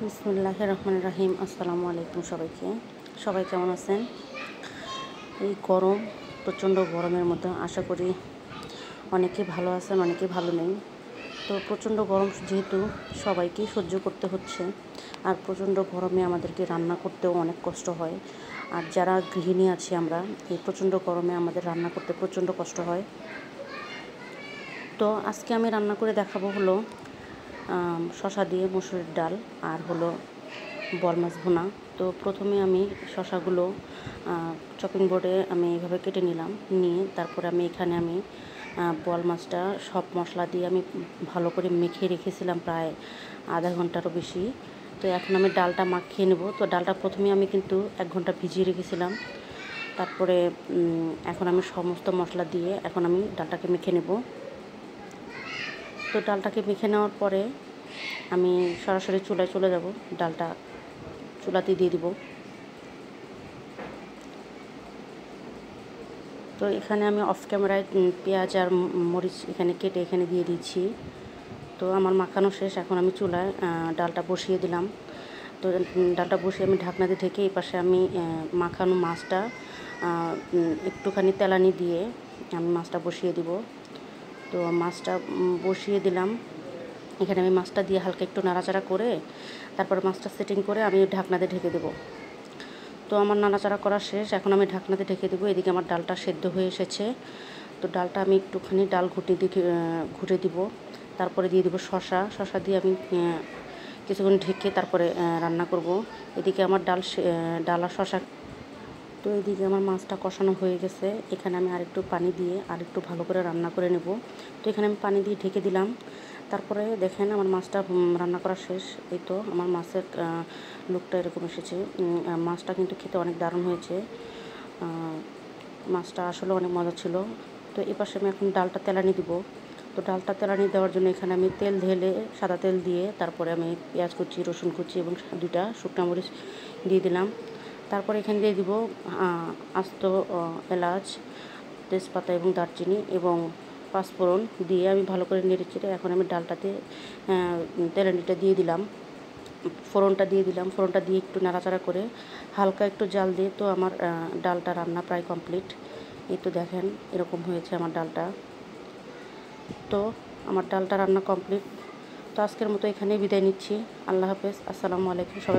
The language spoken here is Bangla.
বিসমিল্লাহির রহমানির রহিম। আসসালামু আলাইকুম সবাইকে। সবাই কেমন আছেন? এই গরম, প্রচণ্ড গরমের মধ্যে আশা করি অনেকেই ভালো আছেন, অনেকেই ভালো নেই। তো প্রচণ্ড গরম যেহেতু সবাইকেই সহ্য করতে হচ্ছে, আর প্রচণ্ড গরমে আমাদেরকে রান্না করতেও অনেক কষ্ট হয়। আর যারা গৃহিণী আছি আমরা, এই প্রচণ্ড গরমে আমাদের রান্না করতে প্রচণ্ড কষ্ট হয়। তো আজকে আমি রান্না করে দেখাবো হলো শসা দিয়ে মসুরের ডাল আর হলো বল মাছ ভুনা। তো প্রথমে আমি শসাগুলো চপিং বোর্ডে আমি এইভাবে কেটে নিয়ে তারপরে এখানে আমি বল মাছটা সব মশলা দিয়ে আমি ভালো করে মেখে রেখেছিলাম প্রায় আধা ঘন্টারও বেশি। তো এখন আমি ডালটা মাখিয়ে নেব। তো ডালটা প্রথমে আমি কিন্তু 1 ঘন্টা ভিজিয়ে রেখেছিলাম। তারপরে এখন আমি সমস্ত মশলা দিয়ে এখন আমি ডালটাকে মেখে নেব। তো ডালটাকে মেখে নেওয়ার পরে আমি সরাসরি চুলায় চলে যাব। ডালটা চুলাতে দিয়ে দিব। তো এখানে আমি অফ ক্যামেরায় পেঁয়াজ আর মরিচ এখানে কেটে এখানে দিয়ে দিচ্ছি। তো আমার মাখানো শেষ। এখন আমি চুলায় ডালটা বসিয়ে দিলাম। তো ডালটা বসিয়ে আমি ঢাকনা দিয়ে ঢেকে এই পাশে আমি মাখানো মাছটা একটুখানি তেলানি দিয়ে আমি মাছটা বসিয়ে দিব। তো মাছটা বসিয়ে দিলাম। এখানে আমি মাছটা দিয়ে হালকা একটু নাড়াচাড়া করে তারপরে মাছটা সেটিং করে আমি ঢাকনা দিয়ে ঢেকে দেবো। তো আমার নাড়াচাড়া করা শেষ। এখন আমি ঢাকনাতে ঢেকে দেবো। এদিকে আমার ডালটা সেদ্ধ হয়ে এসেছে। তো ডালটা আমি একটুখানি ডাল ঘুটে দিব। তারপরে দিয়ে দেবো শসা দিয়ে আমি কিছুক্ষণ ঢেকে তারপরে রান্না করব। এদিকে আমার ডাল আর শসা। তো এদিকে আমার মাছটা কষানো হয়ে গেছে। এখানে আমি আরেকটু পানি দিয়ে আরেকটু ভালো করে রান্না করে নেব। তো এখানে আমি পানি দিয়ে ঢেকে দিলাম। তারপরে দেখেন আমার মাছটা রান্না করা শেষ। এই তো আমার মাছের লুকটা এরকম এসেছে। মাছটা কিন্তু খেতে অনেক দারুণ হয়েছে। মাছটা আসলে অনেক মজা ছিল। তো এপাশে আমি এখন ডালটা তেলানি দিব। তো ডালটা তেলানি দেওয়ার জন্য এখানে আমি তেল ঢেলে সাদা তেল দিয়ে তারপরে আমি পেঁয়াজ কুচি, রসুন কুচি এবং 2টা শুকনো মরিচ দিয়ে দিলাম। তারপরে এখানে দিয়ে দিব আস্ত এলাচ, তেজপাতা এবং দারচিনি এবং পাঁচফোড়ন দিয়ে আমি ভালো করে নেড়েচেড়ে এখন আমি ডালটাতে তেলানিটা দিয়ে দিলাম। ফোড়নটা দিয়ে দিলাম। ফোড়নটা দিয়ে একটু নাড়াচাড়া করে হালকা একটু জাল দিয়ে তো আমার ডালটা রান্না প্রায় কমপ্লিট। এই তো দেখেন এরকম হয়েছে আমার ডালটা। তো আমার ডালটা রান্না কমপ্লিট। তো আজকের মতো এখানেই বিদায় নিচ্ছি। আল্লাহ হাফেজ। আসসালামু আলাইকুম সবাই।